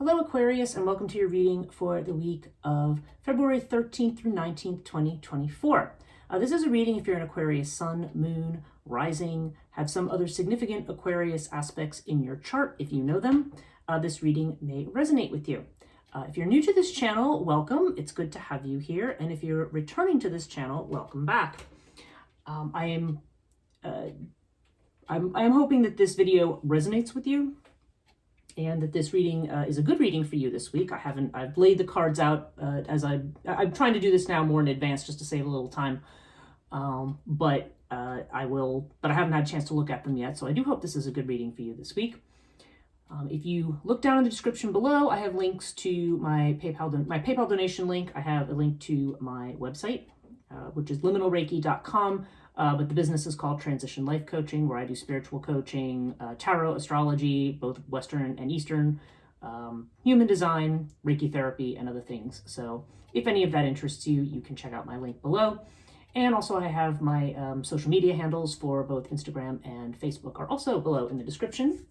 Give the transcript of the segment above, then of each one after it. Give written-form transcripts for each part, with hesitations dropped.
Hello Aquarius, and welcome to your reading for the week of February 13th through 19th, 2024. This is a reading if you're an Aquarius sun, moon, rising, have some other significant Aquarius aspects in your chart. If you know them, this reading may resonate with you. If you're new to this channel, welcome. It's good to have you here. And if you're returning to this channel, welcome back. I am hoping that this video resonates with you, and that this reading is a good reading for you this week. I've laid the cards out as I'm trying to do this now more in advance just to save a little time. But I haven't had a chance to look at them yet. So I do hope this is a good reading for you this week. If you look down in the description below, I have links to my PayPal donation link. I have a link to my website, which is liminalreiki.com. But the business is called Transition Life Coaching, where I do spiritual coaching, tarot, astrology, both Western and Eastern, human design, Reiki therapy, and other things. So if any of that interests you, you can check out my link below. And also I have my social media handles for both Instagram and Facebook are also below in the description.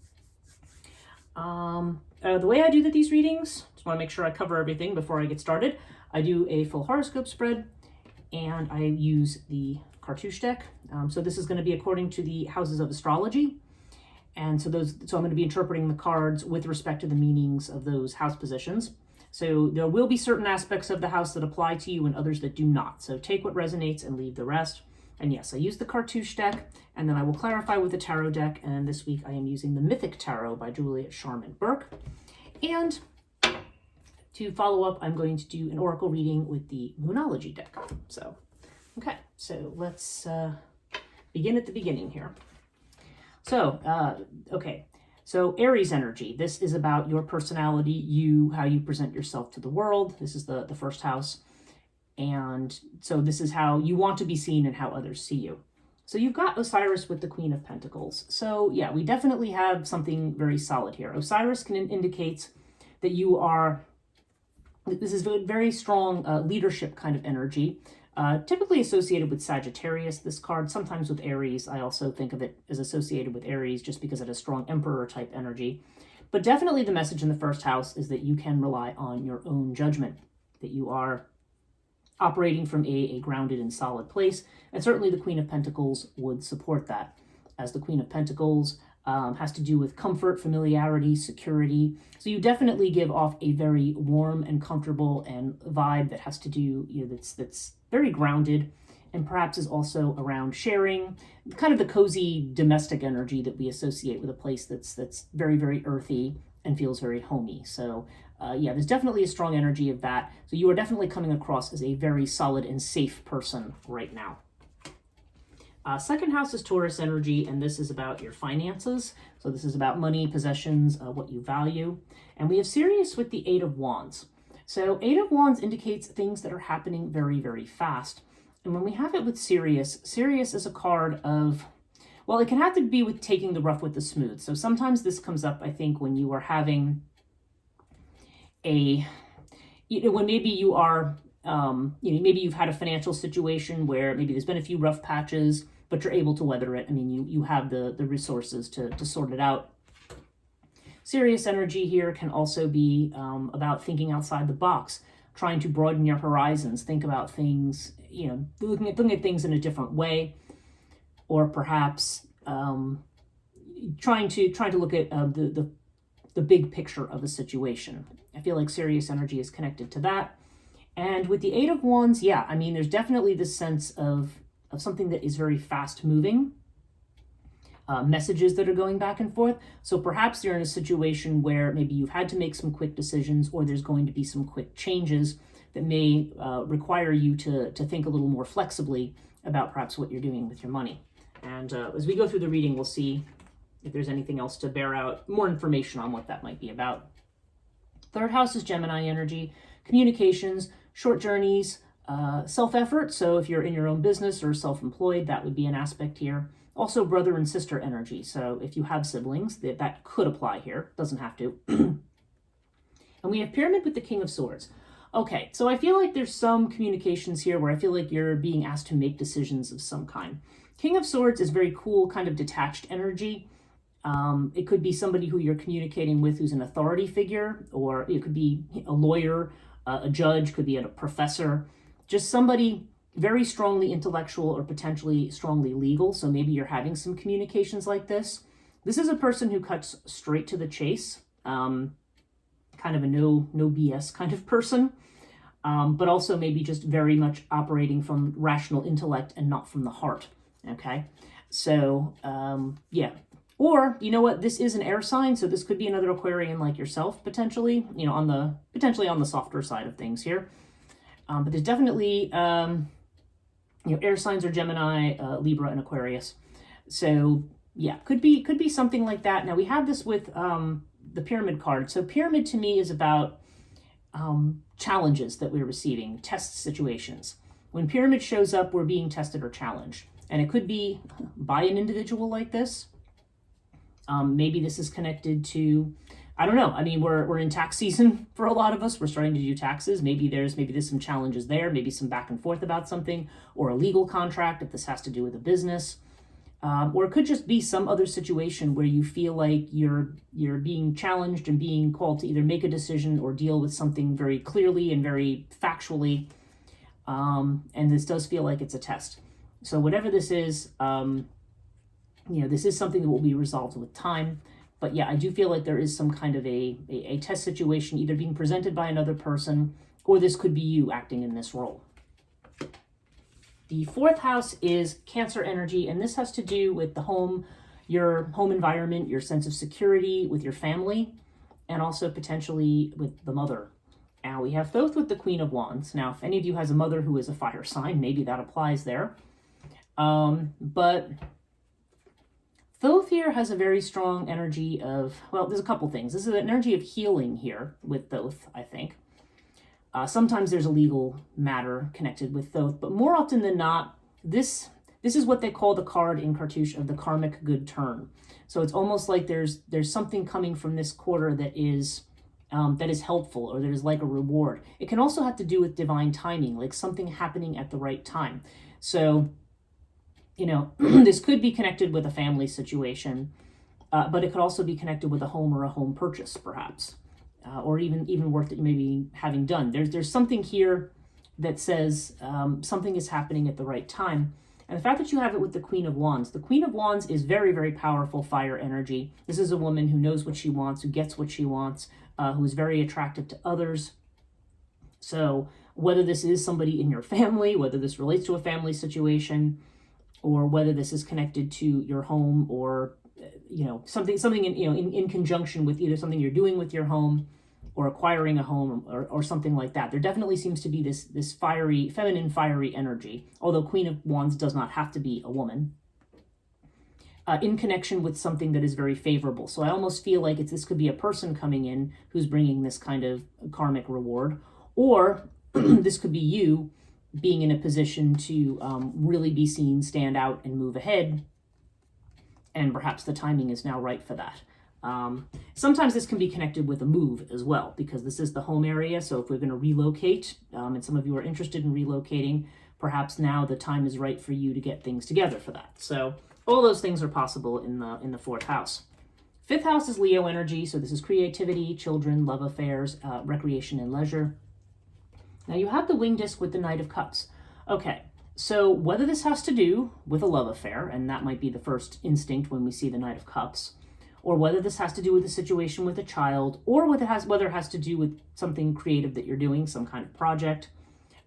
The way I do these readings, just want to make sure I cover everything before I get started. I do a full horoscope spread, and I use the Cartouche deck. So this is going to be according to the houses of astrology. And so I'm going to be interpreting the cards with respect to the meanings of those house positions. So there will be certain aspects of the house that apply to you and others that do not. So take what resonates and leave the rest. And yes, I use the Cartouche deck, and then I will clarify with the tarot deck. And this week I am using the Mythic Tarot by Juliet Sharman Burke. And to follow up, I'm going to do an oracle reading with the Moonology deck. Okay, so let's begin at the beginning here. So Aries energy. This is about your personality, how you present yourself to the world. This is the first house. And so this is how you want to be seen and how others see you. So you've got Osiris with the Queen of Pentacles. So yeah, we definitely have something very solid here. Osiris indicates that this is a very strong leadership kind of energy. Typically associated with Sagittarius, this card, sometimes with Aries. I also think of it as associated with Aries just because it has strong Emperor type energy. But definitely the message in the first house is that you can rely on your own judgment, that you are operating from a grounded and solid place. And certainly the Queen of Pentacles would support that, as the Queen of Pentacles has to do with comfort, familiarity, security. So you definitely give off a very warm and comfortable and vibe that has to do, that's very grounded, and perhaps is also around sharing, kind of the cozy domestic energy that we associate with a place that's very, very earthy and feels very homey. So yeah, there's definitely a strong energy of that. So you are definitely coming across as a very solid and safe person right now. Second house is Taurus energy, and this is about your finances. So this is about money, possessions, what you value. And we have Sirius with the Eight of Wands. So Eight of Wands indicates things that are happening very, very fast. And when we have it with Sirius, Sirius is a card of, well, it can have to be with taking the rough with the smooth. So sometimes this comes up, I think, when you are having when maybe you are, maybe you've had a financial situation where maybe there's been a few rough patches, but you're able to weather it. I mean, you have the resources to sort it out. Sirius energy here can also be about thinking outside the box, trying to broaden your horizons, think about things, looking at things in a different way, or perhaps trying to look at the big picture of a situation. I feel like Sirius energy is connected to that. And with the Eight of Wands, yeah, I mean, there's definitely this sense of something that is very fast moving, messages that are going back and forth. So perhaps you're in a situation where maybe you've had to make some quick decisions, or there's going to be some quick changes that may require you to think a little more flexibly about perhaps what you're doing with your money. And as we go through the reading, we'll see if there's anything else to bear out, more information on what that might be about. Third house is Gemini energy, communications, short journeys, self-effort. So if you're in your own business or self-employed, that would be an aspect here. Also brother and sister energy. So if you have siblings, that could apply here. Doesn't have to. And we have Pyramid with the King of Swords. Okay, so I feel like there's some communications here where I feel like you're being asked to make decisions of some kind. King of Swords is very cool, kind of detached energy. It could be somebody who you're communicating with who's an authority figure, or it could be a lawyer, a judge, could be a professor, just somebody very strongly intellectual or potentially strongly legal. So maybe you're having some communications like this. This is a person who cuts straight to the chase, kind of a no BS kind of person, but also maybe just very much operating from rational intellect and not from the heart. Okay, so yeah. Or, you know what, this is an air sign, so this could be another Aquarian like yourself, potentially, potentially on the softer side of things here. But there's definitely, air signs are Gemini, Libra, and Aquarius. So, yeah, could be something like that. Now, we have this with the Pyramid card. So pyramid to me is about challenges that we're receiving, test situations. When pyramid shows up, we're being tested or challenged. And it could be by an individual like this. Maybe this is connected to, I don't know. I mean, we're in tax season for a lot of us. We're starting to do taxes. Maybe there's some challenges there. Maybe some back and forth about something, or a legal contract if this has to do with a business. Or it could just be some other situation where you feel like you're being challenged and being called to either make a decision or deal with something very clearly and very factually. And this does feel like it's a test. So whatever this is, this is something that will be resolved with time. But yeah, I do feel like there is some kind of a test situation either being presented by another person, or this could be you acting in this role. The fourth house is Cancer energy, and this has to do with the home, your home environment, your sense of security with your family, and also potentially with the mother. Now we have Thoth with the Queen of Wands. Now, if any of you has a mother who is a fire sign, maybe that applies there. But Thoth here has a very strong energy of, well, there's a couple things. This is an energy of healing here with Thoth, I think. Sometimes there's a legal matter connected with Thoth, but more often than not, this is what they call the card in Cartouche of the karmic good turn. So it's almost like there's something coming from this quarter that is helpful, or there's like a reward. It can also have to do with divine timing, like something happening at the right time. So, this could be connected with a family situation, but it could also be connected with a home or a home purchase, perhaps. Or even work that you may be having done. There's something here that says something is happening at the right time. And the fact that you have it with the Queen of Wands. The Queen of Wands is very, very powerful fire energy. This is a woman who knows what she wants, who gets what she wants, who is very attractive to others. So whether this is somebody in your family, whether this relates to a family situation, or whether this is connected to your home, or something in conjunction with either something you're doing with your home or acquiring a home, or something like that. There definitely seems to be this fiery, feminine fiery energy, although Queen of Wands does not have to be a woman, in connection with something that is very favorable. So I almost feel like this could be a person coming in who's bringing this kind of karmic reward, or this could be you being in a position to really be seen, stand out, and move ahead. And perhaps the timing is now right for that. Sometimes this can be connected with a move as well, because this is the home area. So if we're going to relocate, and some of you are interested in relocating, perhaps now the time is right for you to get things together for that. So all those things are possible in the fourth house. Fifth house is Leo energy. So this is creativity, children, love affairs, recreation, and leisure. Now you have the wing disc with the Knight of Cups. Okay. So whether this has to do with a love affair, and that might be the first instinct when we see the Knight of Cups, or whether this has to do with a situation with a child, or whether it has to do with something creative that you're doing, some kind of project,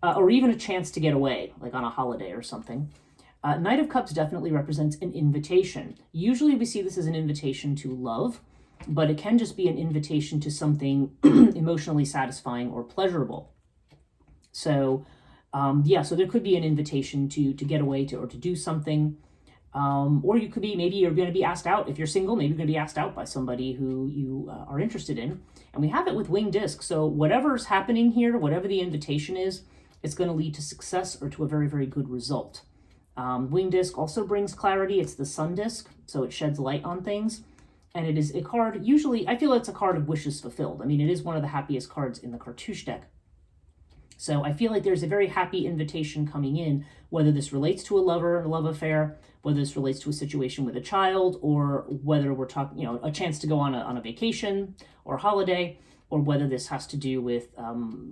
or even a chance to get away, like on a holiday or something. Knight of Cups definitely represents an invitation. Usually we see this as an invitation to love, but it can just be an invitation to something emotionally satisfying or pleasurable. So so there could be an invitation to get away or to do something. Or you could be, maybe you're going to be asked out. If you're single, maybe you're going to be asked out by somebody who you are interested in. And we have it with wing disc. So whatever's happening here, whatever the invitation is, it's going to lead to success or to a very, very good result. Wing disc also brings clarity. It's the sun disc, so it sheds light on things. And it is a card, usually, I feel it's a card of wishes fulfilled. I mean, it is one of the happiest cards in the Cartouche deck. So I feel like there's a very happy invitation coming in, whether this relates to a lover and a love affair, whether this relates to a situation with a child, or whether we're talking, a chance to go on a vacation or holiday, or whether this has to do with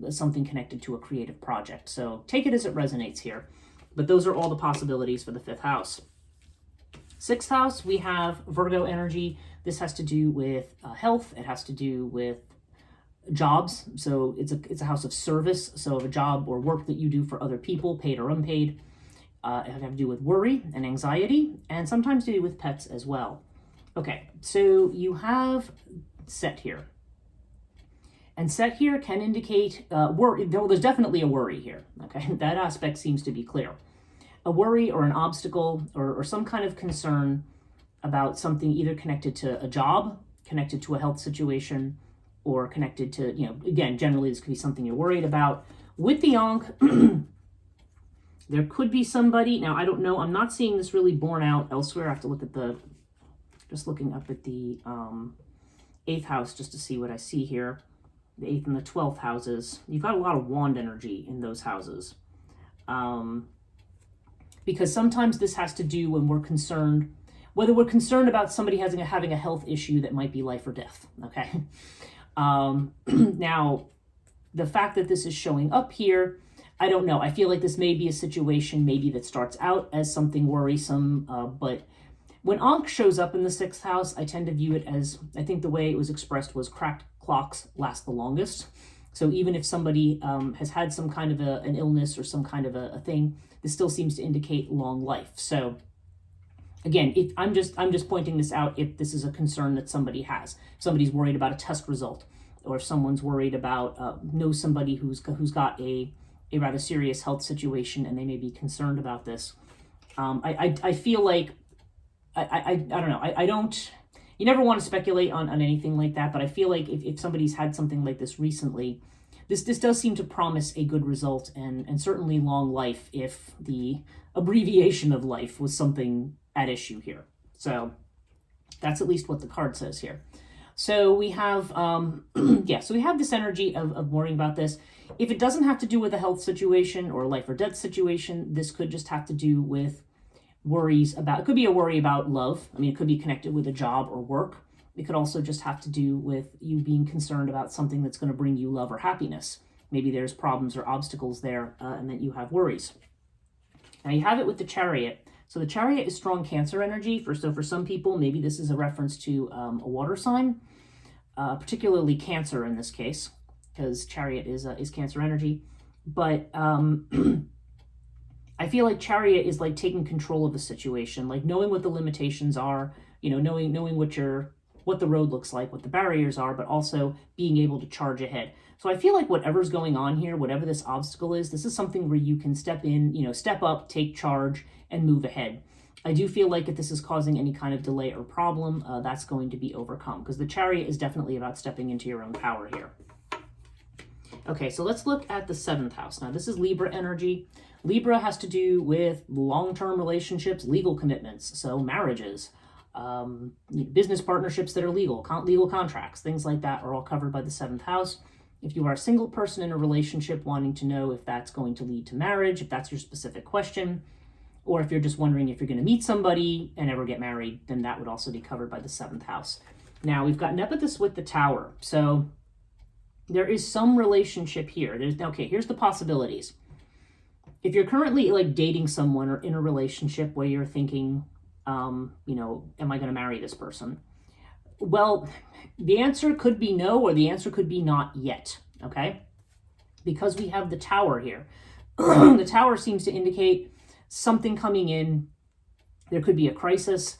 something connected to a creative project. So take it as it resonates here. But those are all the possibilities for the 5th house. 6th house, we have Virgo energy. This has to do with health. It has to do with jobs. So it's a house of service. So of a job or work that you do for other people, paid or unpaid. It has to do with worry and anxiety, and sometimes to do with pets as well. Okay, so you have Set here. And Set here can indicate worry. There's definitely a worry here. Okay, that aspect seems to be clear. A worry or an obstacle or some kind of concern about something either connected to a job, connected to a health situation, or connected to, again, generally this could be something you're worried about. With the Ankh, there could be somebody, now I don't know, I'm not seeing this really borne out elsewhere. I have to look at just looking up at the 8th house just to see what I see here. The 8th and the 12th houses. You've got a lot of wand energy in those houses. Because sometimes this has to do when we're concerned, whether we're concerned about somebody having a health issue that might be life or death, okay? Now, the fact that this is showing up here, I don't know. I feel like this may be a situation maybe that starts out as something worrisome, but when Ankh shows up in the 6th house, I tend to view it as, I think the way it was expressed was cracked clocks last the longest. So even if somebody has had some kind of an illness or some kind of a thing, this still seems to indicate long life. So again, if I'm just pointing this out if this is a concern that somebody has. If somebody's worried about a test result, or if someone's worried about knows somebody who's got a rather serious health situation and they may be concerned about this. I feel like I don't know. I don't. You never want to speculate on anything like that, but I feel like if somebody's had something like this recently, this does seem to promise a good result and certainly long life if the abbreviation of life was something at issue here. So that's at least what the card says here. So we have, so we have this energy of worrying about this. If it doesn't have to do with a health situation or a life or death situation, this could just have to do with worries about, it could be a worry about love. I mean, it could be connected with a job or work. It could also just have to do with you being concerned about something that's going to bring you love or happiness. Maybe there's problems or obstacles there and that you have worries. Now you have it with the Chariot. So the Chariot is strong Cancer energy. So for some people, maybe this is a reference to a water sign, particularly Cancer in this case, because Chariot is Cancer energy. But I feel like Chariot is like taking control of the situation, like knowing what the limitations are, knowing what the road looks like, what the barriers are, but also being able to charge ahead. So I feel like whatever's going on here, whatever this obstacle is, this is something where you can step in, step up, take charge, and move ahead. I do feel like if this is causing any kind of delay or problem, that's going to be overcome, because the Chariot is definitely about stepping into your own power here. Okay, so let's look at the 7th house. Now, this is Libra energy. Libra has to do with long-term relationships, legal commitments, so marriages, business partnerships that are legal contracts, things like that are all covered by the 7th house. If you are a single person in a relationship wanting to know if that's going to lead to marriage, if that's your specific question, or if you're just wondering if you're going to meet somebody and ever get married, then that would also be covered by the 7th house. Now, we've got Nephthys with the Tower. So there is some relationship here. Here's the possibilities. If you're currently like dating someone or in a relationship where you're thinking, am I going to marry this person? Well, the answer could be no, or the answer could be not yet, okay? Because we have the Tower here. The Tower seems to indicate something coming in. There could be a crisis.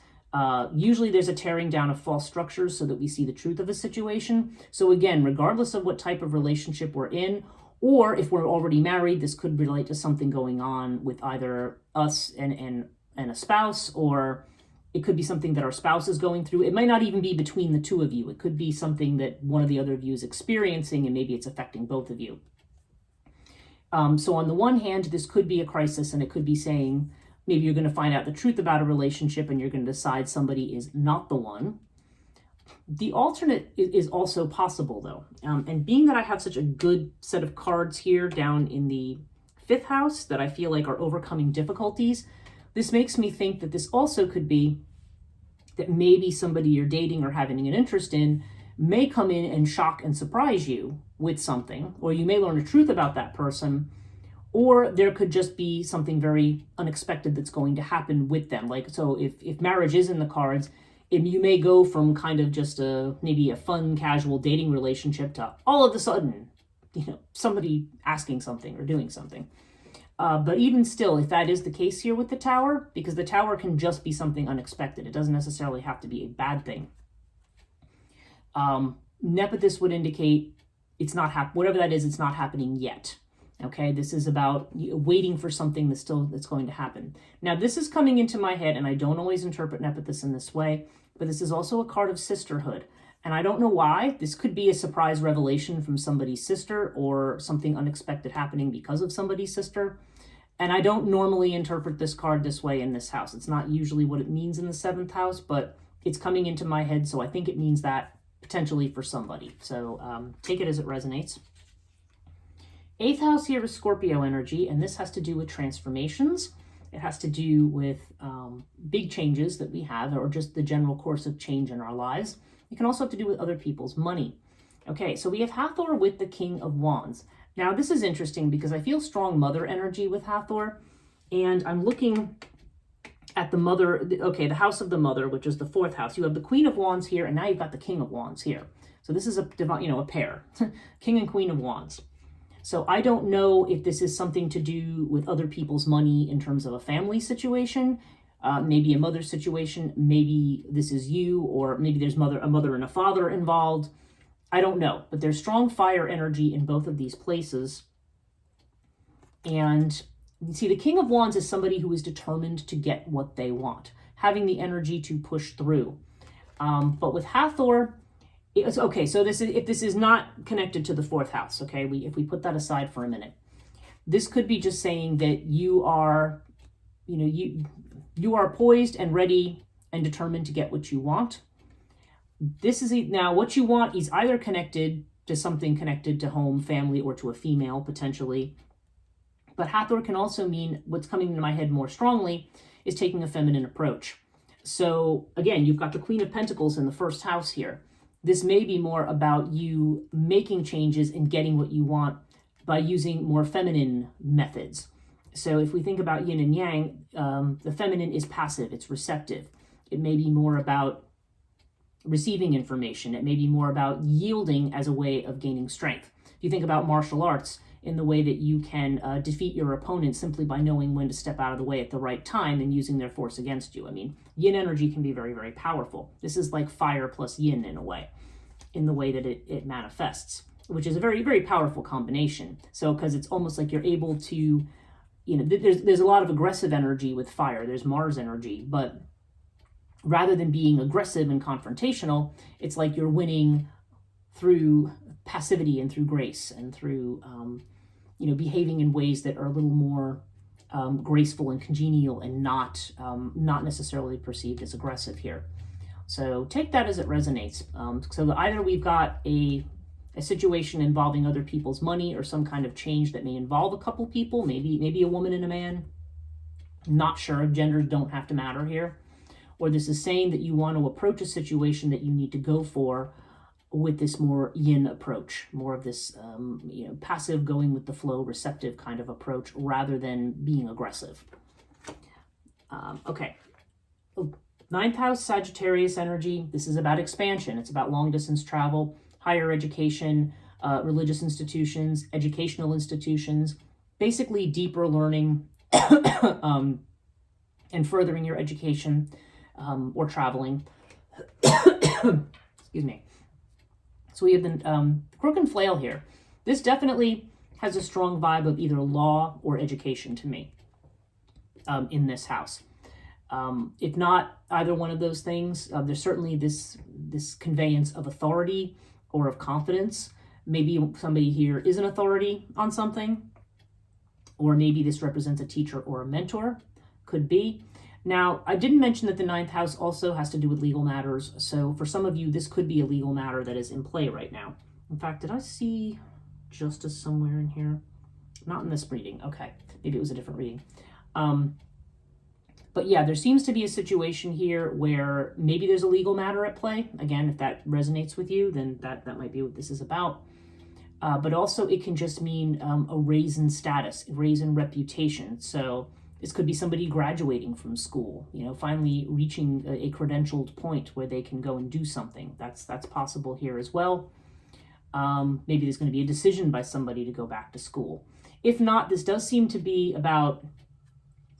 Usually there's a tearing down of false structures so that we see the truth of a situation. So again, regardless of what type of relationship we're in, or if we're already married, this could relate to something going on with either us and a spouse, or it could be something that our spouse is going through. It might not even be between the two of you. It could be something that one or the other of you is experiencing, and maybe it's affecting both of you. So on the one hand, this could be a crisis, and it could be saying maybe you're going to find out the truth about a relationship and you're going to decide somebody is not the one. The alternate is also possible, though. And being that I have such a good set of cards here down in the 5th house that I feel like are overcoming difficulties, this makes me think that this also could be that maybe somebody you're dating or having an interest in may come in and shock and surprise you with something, or you may learn the truth about that person, or there could just be something very unexpected that's going to happen with them. Like, so if marriage is in the cards, you may go from kind of just maybe a fun, casual dating relationship to all of a sudden, somebody asking something or doing something. But even still, if that is the case here with the Tower, because the Tower can just be something unexpected, it doesn't necessarily have to be a bad thing. Nepothys would indicate it's not whatever that is, it's not happening yet. Okay, this is about waiting for something that's going to happen. Now, this is coming into my head, and I don't always interpret Nepothys in this way, but this is also a card of sisterhood. And I don't know why. This could be a surprise revelation from somebody's sister or something unexpected happening because of somebody's sister. And I don't normally interpret this card this way in this house. It's not usually what it means in the 7th house, but it's coming into my head, so I think it means that potentially for somebody. So take it as it resonates. 8th house here is Scorpio energy, and this has to do with transformations. It has to do with big changes that we have, or just the general course of change in our lives. It can also have to do with other people's money. Okay, so we have Hathor with the King of Wands. Now, this is interesting because I feel strong mother energy with Hathor, and I'm looking at the mother, the house of the mother, which is the 4th house. You have the Queen of Wands here, and now you've got the King of Wands here. So this is a pair, King and Queen of Wands. So I don't know if this is something to do with other people's money in terms of a family situation, maybe a mother situation, maybe this is you, or maybe there's a mother and a father involved. I don't know, but there's strong fire energy in both of these places. And you see, the King of Wands is somebody who is determined to get what they want, having the energy to push through. But with Hathor, okay, so if this is not connected to the 4th house, okay, if we put that aside for a minute, this could be just saying that you are, you are poised and ready and determined to get what you want. This is now what you want is either connected to something connected to home, family, or to a female potentially. But Hathor can also mean, what's coming into my head more strongly is taking a feminine approach. So again, you've got the Queen of Pentacles in the 1st house here. This may be more about you making changes and getting what you want by using more feminine methods. So if we think about yin and yang, the feminine is passive, it's receptive. It may be more about receiving information. It may be more about yielding as a way of gaining strength. If you think about martial arts, in the way that you can defeat your opponent simply by knowing when to step out of the way at the right time and using their force against you. I mean, yin energy can be very, very powerful. This is like fire plus yin in a way, in the way that it manifests, which is a very, very powerful combination. So, because it's almost like you're able to, there's a lot of aggressive energy with fire. There's Mars energy, but rather than being aggressive and confrontational, it's like you're winning through passivity and through grace and through, behaving in ways that are a little more graceful and congenial and not necessarily perceived as aggressive here. So take that as it resonates. So either we've got a situation involving other people's money or some kind of change that may involve a couple people, maybe a woman and a man. Not sure. Genders don't have to matter here. Or this is saying that you want to approach a situation that you need to go for with this more yin approach, more of this passive, going with the flow, receptive kind of approach rather than being aggressive. Okay. 9th house, Sagittarius energy. This is about expansion. It's about long distance travel, higher education, religious institutions, educational institutions, basically deeper learning and furthering your education or traveling. Excuse me. So we have the Crook and Flail here. This definitely has a strong vibe of either law or education to me in this house. If not either one of those things, there's certainly this conveyance of authority or of confidence. Maybe somebody here is an authority on something, or maybe this represents a teacher or a mentor, could be. Now, I didn't mention that the ninth house also has to do with legal matters. So for some of you, this could be a legal matter that is in play right now. In fact, did I see justice somewhere in here? Not in this reading. Okay, maybe it was a different reading. But yeah, there seems to be a situation here where maybe there's a legal matter at play. Again, if that resonates with you, then that might be what this is about. But also it can just mean a raise in status, a raise in reputation. So this could be somebody graduating from school, finally reaching a credentialed point where they can go and do something. That's possible here as well. Maybe there's going to be a decision by somebody to go back to school. If not, this does seem to be about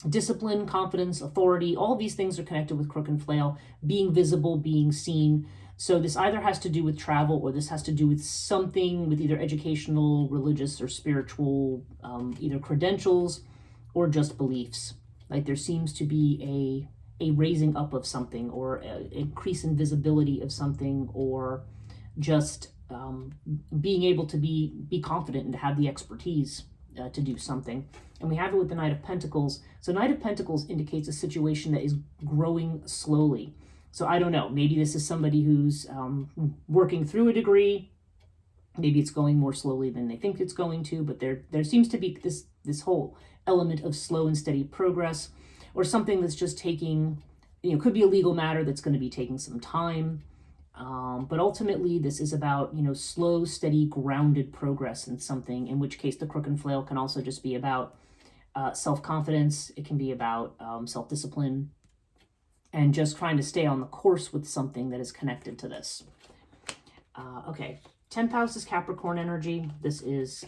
discipline, confidence, authority. All these things are connected with Crook and Flail, being visible, being seen. So this either has to do with travel, or this has to do with something with either educational, religious, or spiritual, either credentials or just beliefs. Like there seems to be a raising up of something, or an increase in visibility of something, or just being able to be confident and to have the expertise to do something. And we have it with the Knight of Pentacles. So Knight of Pentacles indicates a situation that is growing slowly. So I don't know, maybe this is somebody who's working through a degree. Maybe it's going more slowly than they think it's going to, but there seems to be this whole element of slow and steady progress, or something that's just taking, could be a legal matter that's going to be taking some time. But ultimately, this is about, slow, steady, grounded progress in something, in which case the Crook and Flail can also just be about self-confidence. It can be about self-discipline, and just trying to stay on the course with something that is connected to this. Okay, 10th house is Capricorn energy. This is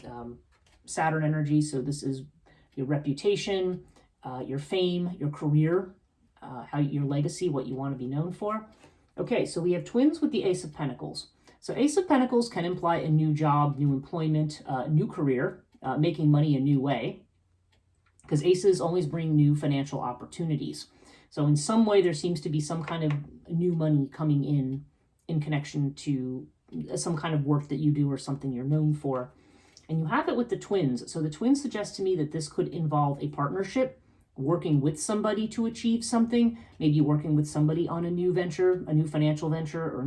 Saturn energy, so this is your reputation, your fame, your career, your legacy, what you want to be known for. Okay, so we have twins with the Ace of Pentacles. So Ace of Pentacles can imply a new job, new employment, new career, making money a new way, because aces always bring new financial opportunities. So in some way, there seems to be some kind of new money coming in connection to some kind of work that you do or something you're known for. And you have it with the twins. So the twins suggest to me that this could involve a partnership, working with somebody to achieve something, maybe working with somebody on a new venture, a new financial venture, or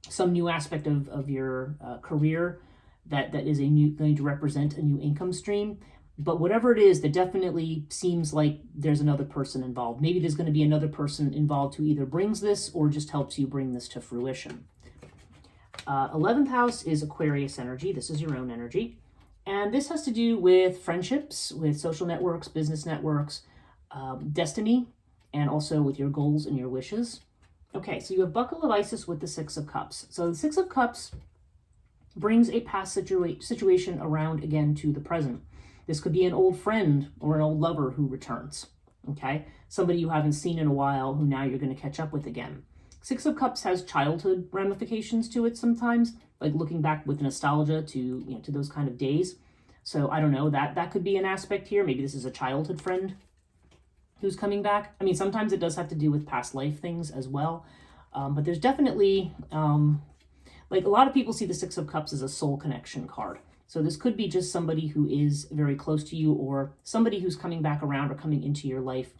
some new aspect of your career that is going to represent a new income stream. But whatever it is, that definitely seems like there's another person involved. Maybe there's going to be another person involved who either brings this or just helps you bring this to fruition. 11th house is Aquarius energy. This is your own energy. And this has to do with friendships, with social networks, business networks, destiny, and also with your goals and your wishes. Okay, so you have Buckle of Isis with the Six of Cups. So the Six of Cups brings a past situation around again to the present. This could be an old friend or an old lover who returns, okay? Somebody you haven't seen in a while who now you're going to catch up with again. Six of Cups has childhood ramifications to it sometimes, like looking back with nostalgia to those kind of days. So I don't know, that could be an aspect here. Maybe this is a childhood friend who's coming back. I mean, sometimes it does have to do with past life things as well. But there's definitely, like a lot of people see the Six of Cups as a soul connection card. So this could be just somebody who is very close to you, or somebody who's coming back around or coming into your life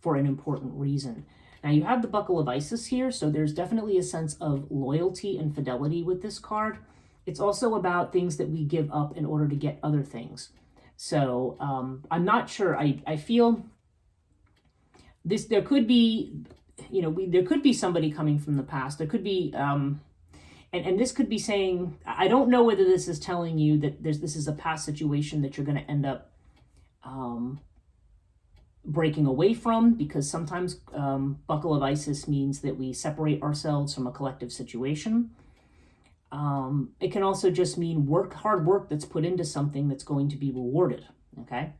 for an important reason. Now you have the Buckle of Isis here, so there's definitely a sense of loyalty and fidelity with this card. It's also about things that we give up in order to get other things. So I'm not sure. I feel this. There could be, there could be somebody coming from the past. There could be, and this could be saying, I don't know whether this is telling you that this is a past situation that you're going to end up breaking away from, because sometimes Buckle of Isis means that we separate ourselves from a collective situation. It can also just mean hard work that's put into something that's going to be rewarded, okay?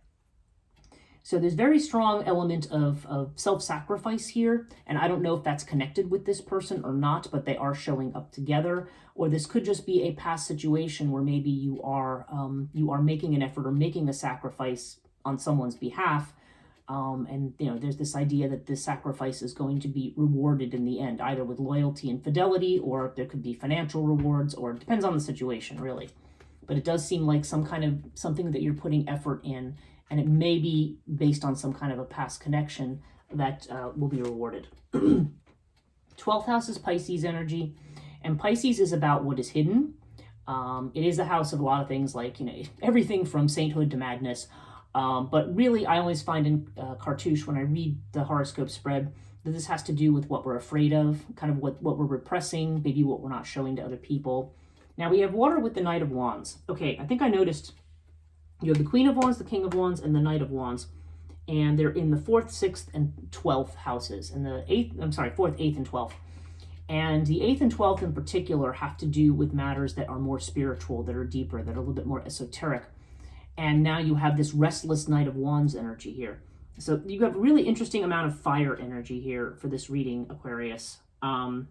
So there's very strong element of self-sacrifice here, and I don't know if that's connected with this person or not, but they are showing up together. Or this could just be a past situation where maybe you are making an effort or making a sacrifice on someone's behalf, and there's this idea that this sacrifice is going to be rewarded in the end, either with loyalty and fidelity, or there could be financial rewards, or it depends on the situation, really. But it does seem like something that you're putting effort in, and it may be based on some kind of a past connection that will be rewarded. 12th house is Pisces energy, and Pisces is about what is hidden. It is the house of a lot of things, like, everything from sainthood to madness. But really, I always find in Cartouche, when I read the horoscope spread, that this has to do with what we're afraid of, kind of what we're repressing, maybe what we're not showing to other people. Now we have water with the Knight of Wands. Okay, I think I noticed you have the Queen of Wands, the King of Wands, and the Knight of Wands. And they're in the 4th, 6th, and 12th houses. And the 4th, 8th, and 12th. And the 8th and 12th in particular have to do with matters that are more spiritual, that are deeper, that are a little bit more esoteric. And now you have this restless Knight of Wands energy here. So you have a really interesting amount of fire energy here for this reading, Aquarius. And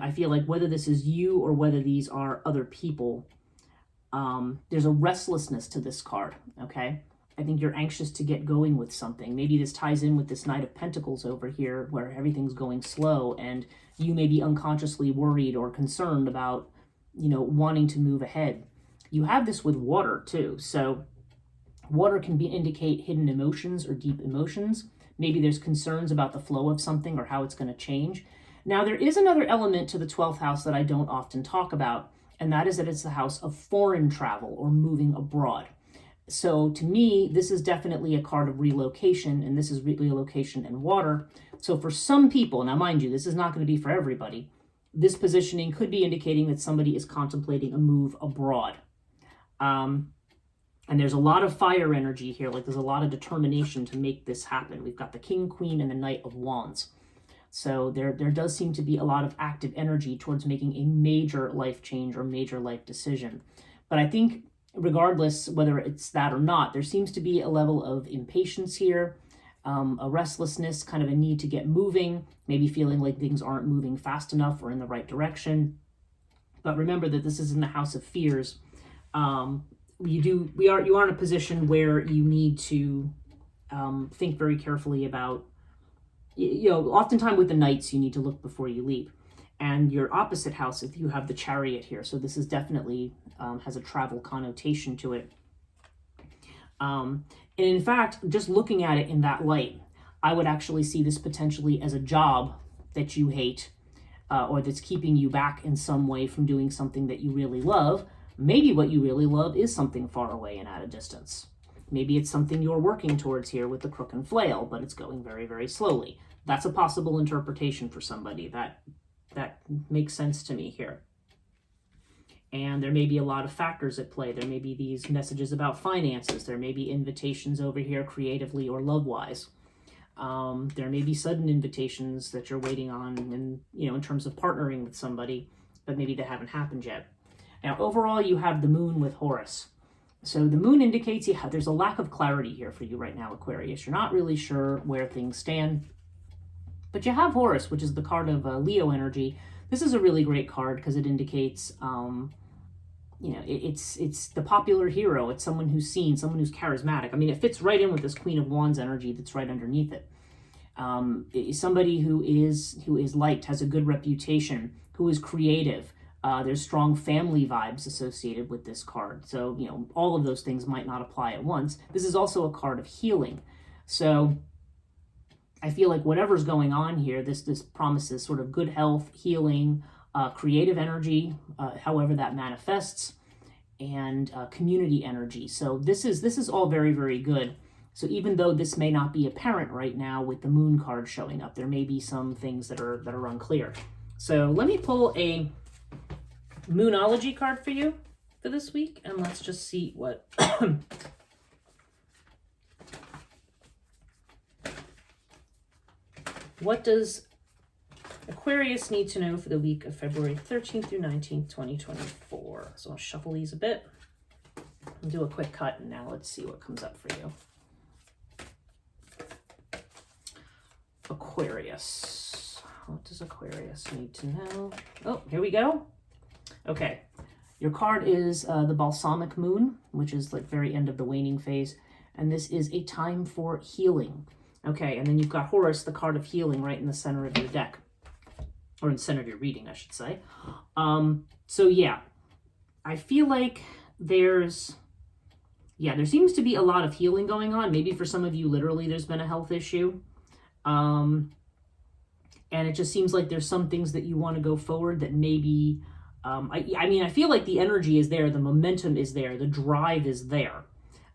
I feel like whether this is you or whether these are other people, there's a restlessness to this card, okay? I think you're anxious to get going with something. Maybe this ties in with this Knight of Pentacles over here, where everything's going slow and you may be unconsciously worried or concerned about, wanting to move ahead. You have this with water too. So water can indicate hidden emotions or deep emotions. Maybe there's concerns about the flow of something or how it's going to change. Now, there is another element to the 12th house that I don't often talk about, and that is that it's the house of foreign travel or moving abroad. So to me, this is definitely a card of relocation, and this is relocation and water. So for some people, now mind you, this is not going to be for everybody, this positioning could be indicating that somebody is contemplating a move abroad. And there's a lot of fire energy here, like there's a lot of determination to make this happen. We've got the King, Queen, and the Knight of Wands. So there does seem to be a lot of active energy towards making a major life change or major life decision. But I think regardless whether it's that or not, there seems to be a level of impatience here, a restlessness, kind of a need to get moving, maybe feeling like things aren't moving fast enough or in the right direction. But remember that this is in the house of fears. You are in a position where you need to think very carefully about, oftentimes with the Knights, you need to look before you leap. And your opposite house, if you have the Chariot here, so this is definitely has a travel connotation to it. And in fact, just looking at it in that light, I would actually see this potentially as a job that you hate, or that's keeping you back in some way from doing something that you really love. Maybe what you really love is something far away and at a distance. Maybe it's something you're working towards here with the Crook and Flail, but it's going very, very slowly. That's a possible interpretation for somebody. That makes sense to me here. And there may be a lot of factors at play. There may be these messages about finances. There may be invitations over here creatively or love-wise. There may be sudden invitations that you're waiting on in terms of partnering with somebody, but maybe they haven't happened yet. Now, overall, you have the Moon with Horus. So the Moon indicates there's a lack of clarity here for you right now, Aquarius. You're not really sure where things stand. But you have Horus, which is the card of Leo energy. This is a really great card because it indicates, it's the popular hero. It's someone who's seen, someone who's charismatic. I mean, it fits right in with this Queen of Wands energy that's right underneath it. Somebody who is liked, has a good reputation, who is creative. There's strong family vibes associated with this card. So, all of those things might not apply at once. This is also a card of healing. So I feel like whatever's going on here, this promises sort of good health, healing, creative energy, however that manifests, and community energy. So this is all very, very good. So even though this may not be apparent right now with the Moon card showing up, there may be some things that are unclear. So let me pull a Moonology card for you for this week, and let's just see what what does Aquarius need to know for the week of February 13th through 19th, 2024. So I'll shuffle these a bit and do a quick cut, and now let's see what comes up for you. Aquarius. What does Aquarius need to know? Oh, here we go. Okay. Your card is the Balsamic Moon, which is like very end of the waning phase. And this is a time for healing. Okay, and then you've got Horus, the card of healing, right in the center of your deck. Or in the center of your reading, I should say. So yeah, I feel like there's Yeah, there seems to be a lot of healing going on. Maybe for some of you, literally, there's been a health issue. And it just seems like there's some things that you want to go forward that maybe, I mean, I feel like the energy is there, the momentum is there, the drive is there.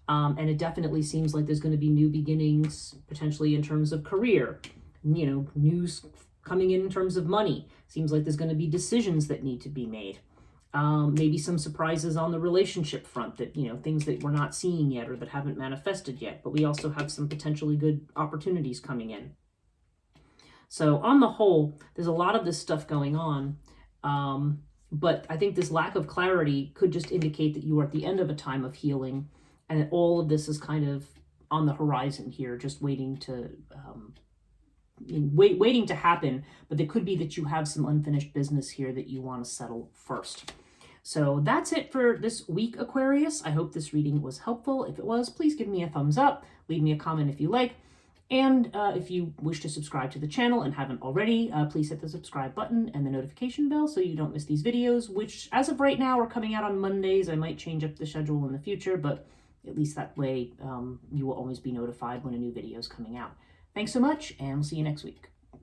And it definitely seems like there's going to be new beginnings, potentially in terms of career, you know, news coming in terms of money. Seems like there's going to be decisions that need to be made. Maybe some surprises on the relationship front that, you know, things that we're not seeing yet or that haven't manifested yet. But we also have some potentially good opportunities coming in. So on the whole, there's a lot of this stuff going on. But I think this lack of clarity could just indicate that you are at the end of a time of healing and that all of this is kind of on the horizon here, just waiting to waiting to happen. But it could be that you have some unfinished business here that you want to settle first. So that's it for this week, Aquarius. I hope this reading was helpful. If it was, please give me a thumbs up. Leave me a comment if you like. And if you wish to subscribe to the channel and haven't already, please hit the subscribe button and the notification bell so you don't miss these videos, which as of right now are coming out on Mondays. I might change up the schedule in the future, but at least that way you will always be notified when a new video is coming out. Thanks so much, and we'll see you next week.